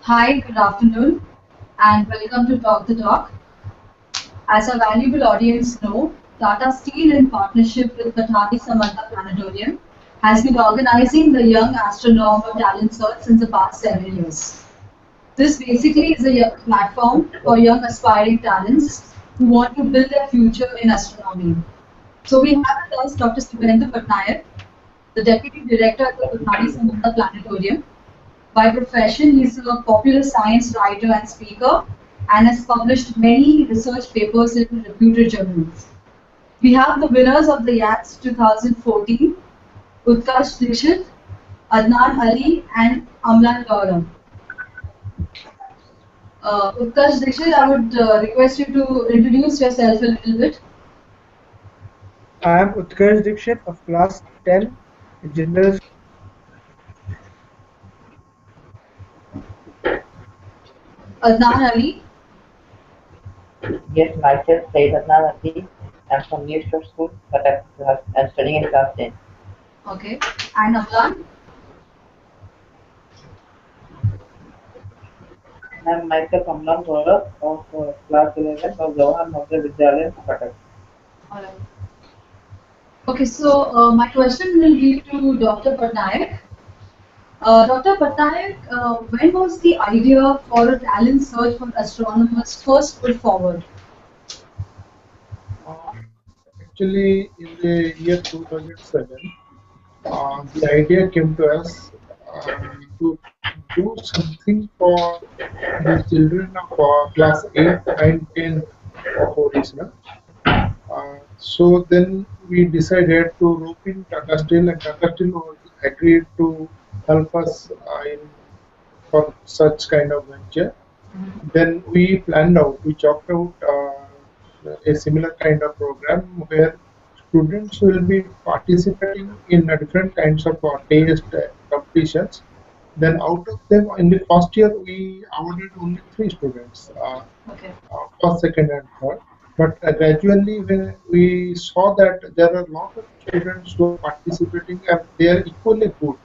Hi, good afternoon, and welcome to Talk the Talk. As our valuable audience know, Tata Steel, in partnership with Pathani Samanta Planetarium, has been organizing the Young Astronomer Talent Search since the past 7 years. This basically is a platform for young aspiring talents who want to build their future in astronomy. So we have with us Dr. Subhendu Pattnaik, the Deputy Director at the Pathani Samanta Planetarium. By profession, he is a popular science writer and speaker and has published many research papers in reputed journals. We have the winners of the YATS 2014, Utkarsh Dixit, Adnan Ali, and Amlan Gaurav. Utkarsh Dixit, I would request you to introduce yourself a little bit. I am Utkarsh Dixit of class 10 General. Adnan Ali. Yes, myself, Said Adnan Ali. I'm from New York School, but I'm studying in class 10. Okay. And Amlan. I'm myself Amlan Gaurav of class 11 of Jawahar Nagar Vidyalaya, Cuttack. All right. Okay, so my question will be to Dr. Pattnaik. Dr. Pattnaik, when was the idea for a talent search for astronomers first put forward? Actually, in the year 2007, the idea came to us to do something for the children of class 8, 9, 10 of Odisha. So then we decided to rope in Tata Steel, and Tata Steel was agreed to help us for such kind of venture. Then we planned out, we chalked out a similar kind of program where students will be participating in different kinds of test competitions. Then out of them, in the first year, we awarded only 3 students, Okay. first, second, and third. But gradually, when we saw that there are a lot of students who are participating and they are equally good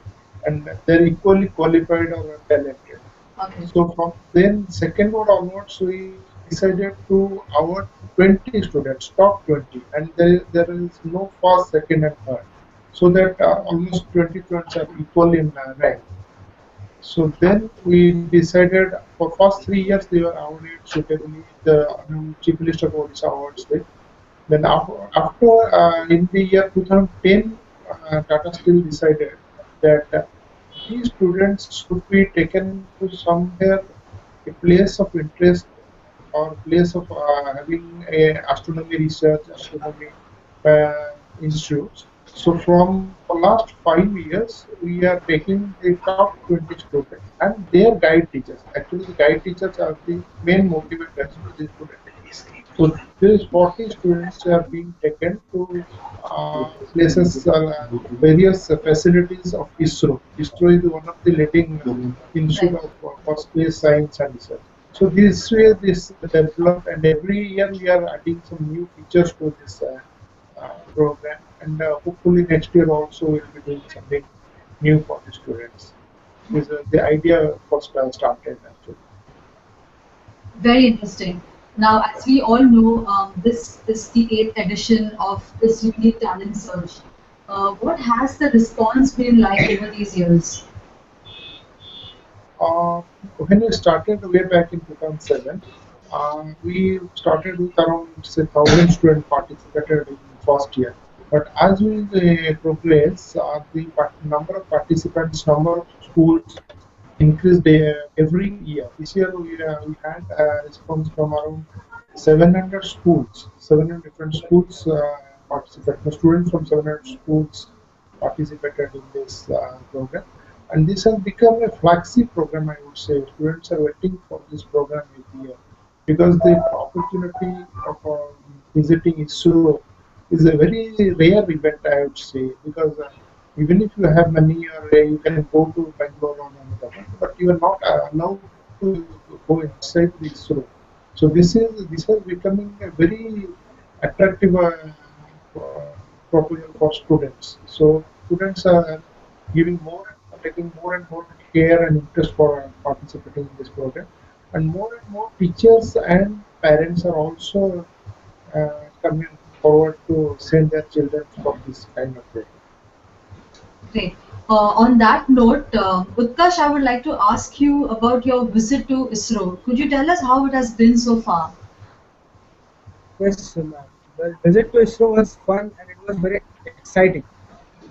and they're equally qualified or talented. Okay. So from then second board onwards, we decided to award 20 students, top 20, and there is no first, second, and third, so that almost 20 students are equal in rank. So then we decided for first 3 years they were awarded suitably. The Chief Minister of Odisha awards it. Then after in the year 2010, Tata Steel decided that these students should be taken to somewhere, a place of interest or place of having a astronomy research, astronomy institutes. So from the last 5 years, we are taking the top 20 students and their guide teachers. Actually, the guide teachers are the main motivators for the students. So these 40 students are being taken to places, various facilities of ISRO. ISRO is one of the leading institute for space science and research. So this way, this developed, and every year we are adding some new features to this program, and hopefully next year also we'll be doing something new for the students. This the idea first started actually. Very interesting. Now, as we all know, this is the eighth edition of this unique talent search. What has the response been like over these years? When we started way back in 2007, we started with around say 1,000 students participated in first year. But as we progress, the number of participants, number of schools increased every year. This year we had a response from around 700 schools, 700 different schools participated. Students from 700 schools participated in this program, and this has become a flagship program. I would say students are waiting for this program every year because the opportunity of visiting ISRO is a very rare event. I would say because even if you have money or you can go to Bangalore or Ahmedabad, but you are not allowed to go inside the ISRO. So this is becoming a very attractive proposal for students. So students are giving more taking more and more care and interest for participating in this program, and more teachers and parents are also coming forward to send their children for this kind of program. Great. On that note, Utkarsh, I would like to ask you about your visit to ISRO. Could you tell us how it has been so far? Yes, ma'am. The visit to ISRO was fun and it was very exciting.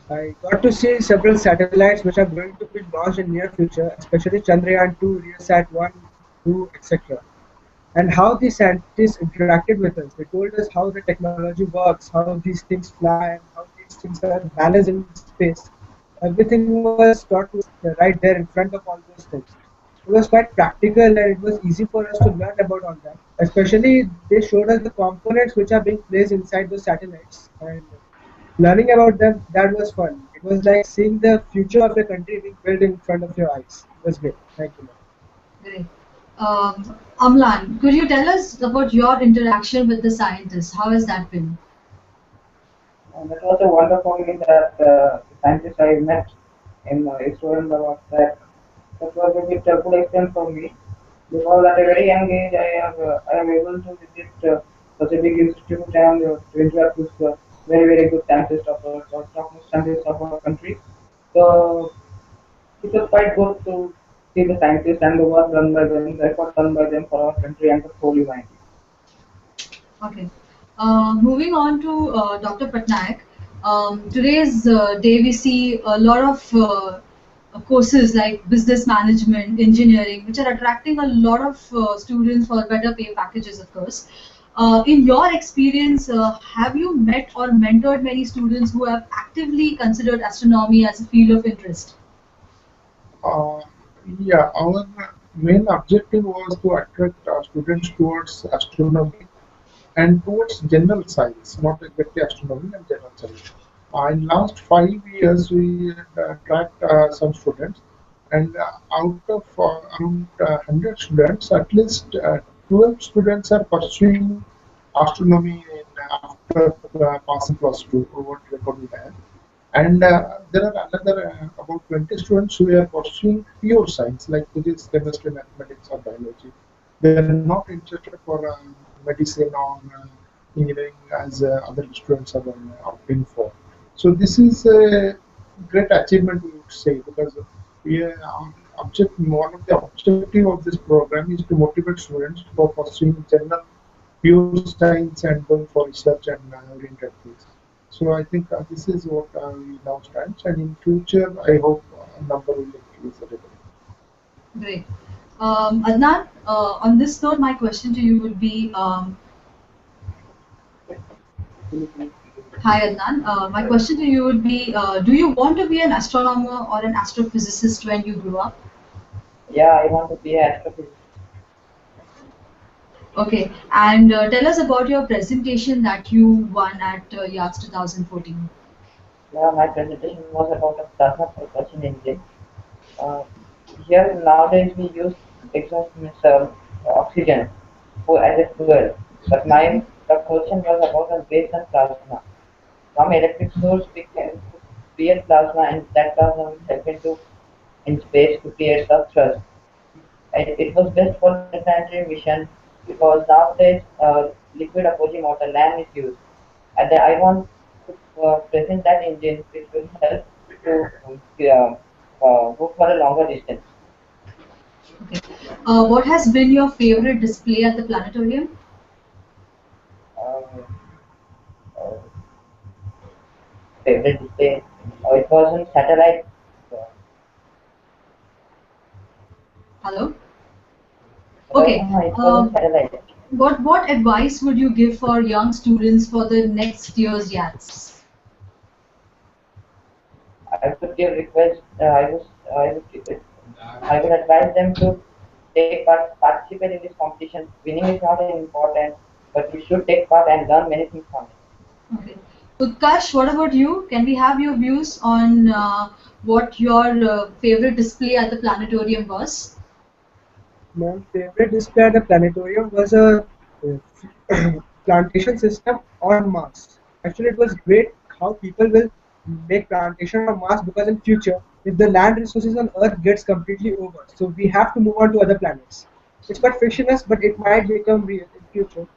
I got to see several satellites which are going to be launched in near future, especially Chandrayaan 2, Reosat 1, 2, etc. And how the scientists interacted with us. They told us how the technology works, how these things fly, and how these things are balanced in space. Everything was taught to us right there in front of all those things. It was quite practical and it was easy for us to learn about all that. Especially, they showed us the components which are being placed inside those satellites. And learning about them, that was fun. It was like seeing the future of the country being built in front of your eyes. It was great. Thank you, ma'am. Great. Amlan, could you tell us about your interaction with the scientists? How has that been? That was a wonderful meeting that the scientists I met in ISRO and the that was a bit good experience for me because at a very young age I am able to visit such a big institute and to interact with very good scientists of our topmost scientists of our country. So it was quite good to see the scientists and the work done by them, the effort done by them for our country and for whole humanity. Okay. Moving on to Dr. Patnaik. Today's day we see a lot of courses like business management, engineering, which are attracting a lot of students for better pay packages, of course. In your experience, have you met or mentored many students who have actively considered astronomy as a field of interest? Uh, yeah, our main objective was to attract students towards astronomy and towards general science, not exactly astronomy and general science. In last 5 years, we tracked some students, and out of around 100 students, at least 12 students are pursuing astronomy after passing plus two, what record we have. And there are another about 20 students who are pursuing pure science like physics, chemistry, mathematics, or biology. They are not interested for medicine or engineering as other students are opting for. So this is a great achievement, we would say, because one of the objective of this program is to motivate students for pursuing general pure science and going for research and oriented fields. So I think this is what we now stand, and in future I hope number will increase a little. Great. Adnan, on this note, my question to you would be, hi Adnan, my question to you would be, do you want to be an astronomer or an astrophysicist when you grow up? Yeah, I want to be an astrophysicist. Okay, and tell us about your presentation that you won at YATS 2014. Yeah, my presentation was about a plasma propulsion engine. Uh, Here nowadays we use exhaust means oxygen for as a fuel. But my the question was about a base and plasma. From electric source we can create plasma and that plasma will help into in space to create the thrust. It was best for the planetary mission because nowadays liquid apogee motor LAN is used. And I want to present that engine which will help to go for a longer distance. Okay. What has been your favorite display at the planetarium? Uh, uh, Favorite display. It was on satellite. Uh, Hello? Okay. it was on satellite. What advice would you give for young students for the next year's YATS? I would give request. I would advise them to participate in this competition. Winning is not important, but you should take part and learn many things from it. Okay. Utkarsh, what about you? Can we have your views on what your favorite display at the planetarium was? My favorite display at the planetarium was a plantation system on Mars. Actually, it was great how people will make plantation on Mars because in future if the land resources on Earth gets completely over. So we have to move on to other planets. It's quite fictitious, but it might become real in future.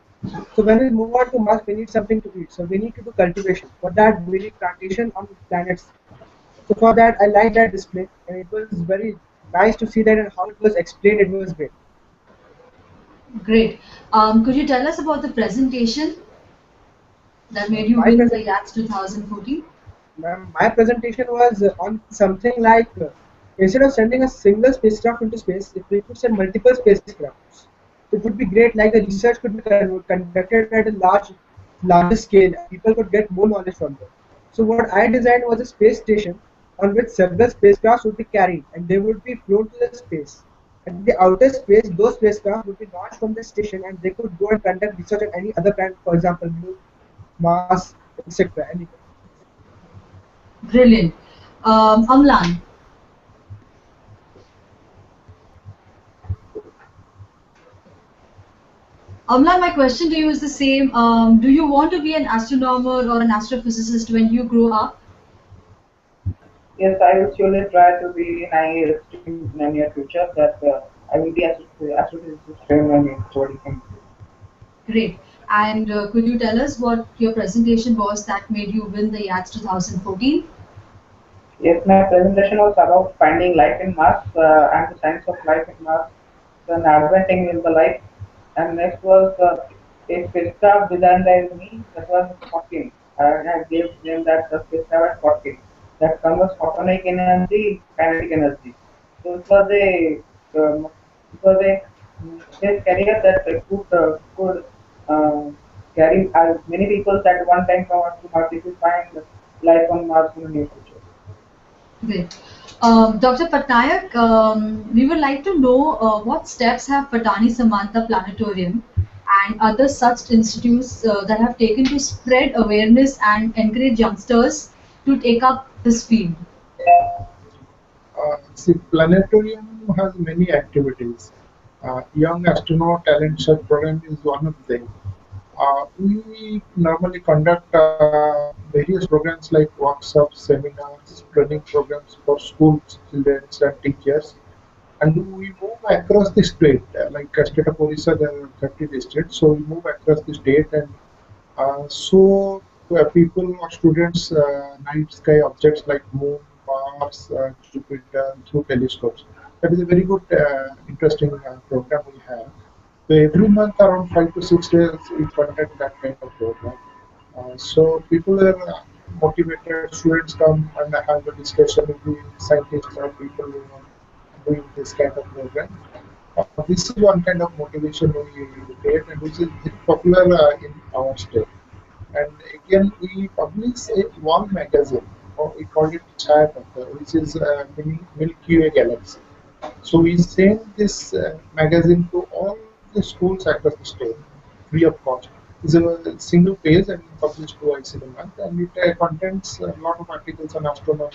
So when we move on to Mars, we need something to eat. So we need to do cultivation. For that, we need plantation on planets. So for that, I like that display, and it was very nice to see that and how it was explained. It was great. Great. Could you tell us about the presentation that made you My win the presentation, YATS 2014? my presentation was on something like instead of sending a single spacecraft into space, if we could send multiple spacecrafts, it would be great. Like the research could be conducted at a larger scale, and people could get more knowledge from them. So what I designed was a space station on which several spacecrafts would be carried, and they would be flown to the space. At the outer space, those spacecraft would be launched from the station, and they could go and conduct research on any other planet, for example, Moon, Mars, etc. Anything. Brilliant. Amlan, Amlan, my question to you is the same. Do you want to be an astronomer or an astrophysicist when you grow up? Yes, I will surely try to be in a stream in the near future that I will be astrophysicist in my study. Great. And could you tell us what your presentation was that made you win the YATS 2014? Yes, my presentation was about finding life in Mars and the science of life in Mars, then adventing in the life, and next was a spacecraft designed by me that was 14. I gave them that the spacecraft at 14 that converts photonic energy, kinetic energy. So it was a space carrier that could uh, carry as many people at one time from Earth to Mars if we find life on Mars in the near future. Great. Dr. Pattnaik, we would like to know what steps have Pathani Samanta Planetarium and other such institutes that have taken to spread awareness and encourage youngsters to take up this field. See, planetarium has many activities. Young Astronaut Talent Search program is one of them. We normally conduct various programs like workshops, seminars, training programs for schools, students, and teachers. And we move across the state, like state of Orissa, there are 30 districts, so we move across the state and people or students night sky objects like moon, Mars, Jupiter through telescopes. That is a very good, interesting program we have. So every month, around 5 to 6 days, we conduct that kind of program. So people are motivated. Students come and have a discussion with the scientists or people who are doing this kind of program. This is one kind of motivation we get, and which is very popular in our state. And again, we publish a one magazine, or we call it Chayapatra, which is Milky Way Galaxy. So we send this magazine to all the schools across the state, free of cost. It's a single page and published twice in a month, and it contains a lot of articles on astronomy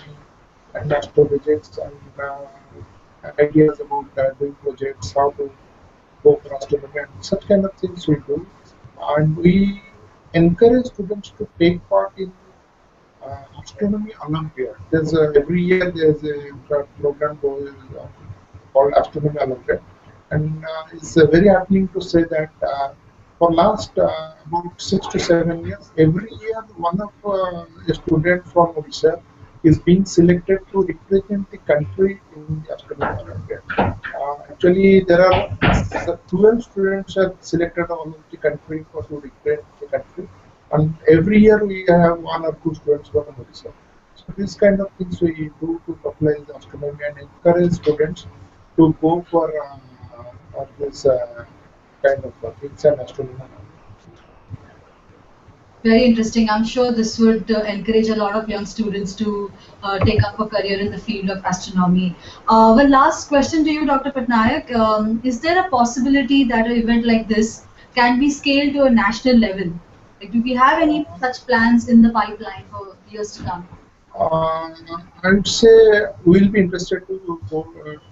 and astrophysics and ideas about doing projects, how to go for astronomy, and such kind of things we do. And we encourage students to take part in astronomy Olympiad. Every year there's a program called Astronomy Olympiad, and it's very heartening to say that for last about 6 to 7 years, every year one of a student from Odisha is being selected to represent the country in the Astronomy Olympiad. Actually, there are 12 students are selected all of the country for to represent the country, and every year we have one or two students from Odisha. So this kind of things we do to popularize astronomy and encourage students to go for this kind of things and astronomy. Very interesting. I'm sure this would encourage a lot of young students to take up a career in the field of astronomy. One last question to you, Dr. Patnaik. Is there a possibility that an event like this can be scaled to a national level? Like, do we have any such plans in the pipeline for years to come? I would say we'll be interested to go,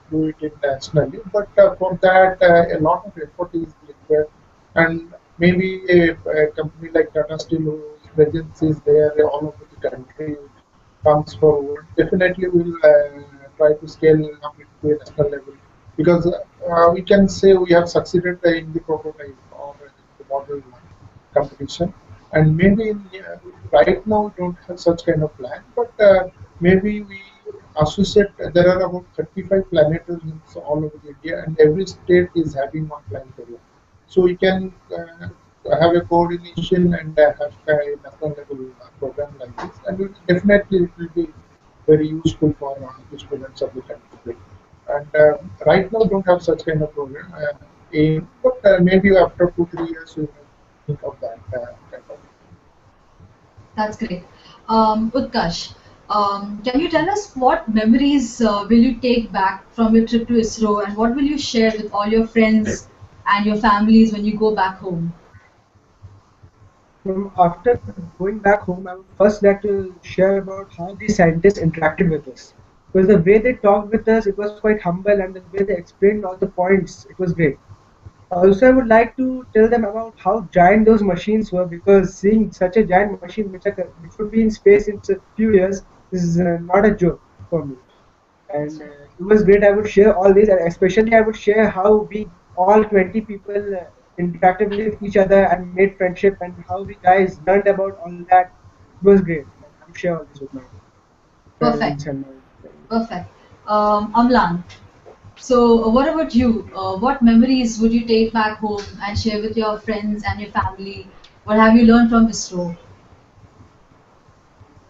do it internationally, but for that a lot of effort is required, and maybe a company like Tata Steel whose presence is there all over the country comes forward, definitely we'll try to scale up it to a national level, because we can say we have succeeded in the prototype or the model competition, and maybe right now we don't have such kind of plan, but maybe we associate. There are about 35 planetariums all over India, and every state is having one planetarium. So we can have a coordination and have a national level program like this, and definitely it will be very useful for the students of the country. And right now don't have such kind of program aim, but maybe after 2 3 years we may think of that kind of. That's great. Utkarsh, can you tell us what memories will you take back from your trip to ISRO, and what will you share with all your friends and your families when you go back home? From after going back home, I would first like to share about how the scientists interacted with us. Because the way they talked with us, it was quite humble, and the way they explained all the points, it was great. Also, I would like to tell them about how giant those machines were, because seeing such a giant machine, which would be in space in a few years, is not a joke for me. And it was great. I would share all this, and especially I would share how we all 20 people interacted with each other and made friendship, and how we guys learned about all that. It was great. And I would share all this with my Perfect. parents and my family. Perfect. Amlan, so what about you? What memories would you take back home and share with your friends and your family? What have you learned from ISRO?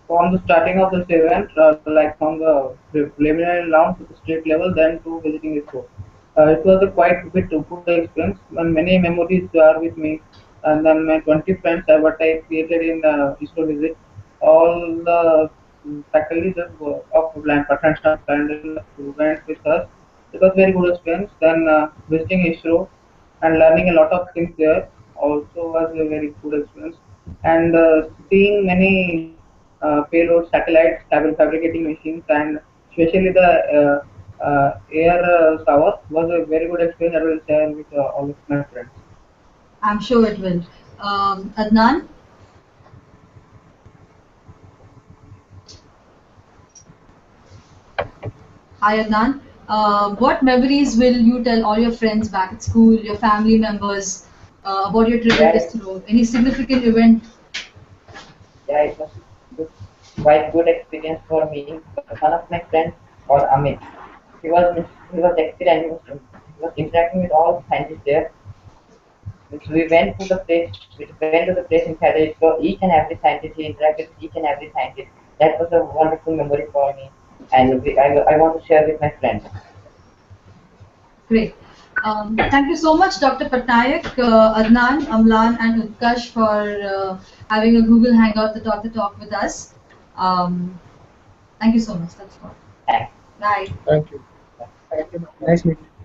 From the starting of this event, like from the preliminary round to the state level, then to visiting ISRO. It was a quite bit of good experience, and many memories are with me. And then my 20 friends what I created in ISRO visit, all the faculties of Pathani Samanta Planetarium went with us. It was very good experience. Then visiting ISRO and learning a lot of things there also was a very good experience. And seeing many payload satellites, fabricating machines, and especially the air tower was a very good experience. I will share with all of my friends. I'm sure it will. Adnan, hi Adnan. What memories will you tell all your friends back at school, your family members, about your trip at Yeah, ISRO? Any significant event? yeah, it was good, quite good experience for me. One of my friends called Amit. He was excellent. He was interacting with all scientists there. So we went to the place. We went to the place inside it. So each and every scientist, he interacted with each and every scientist. That was a wonderful memory for me, and I want to share with my friends. Great. Thank you so much, Dr. Pattnaik, Adnan, Amlan, and Utkarsh for having a Google Hangout to talk with us. Um, Thank you so much. That's all. Thanks. Bye. Thank you. Thank you. Nice meeting you.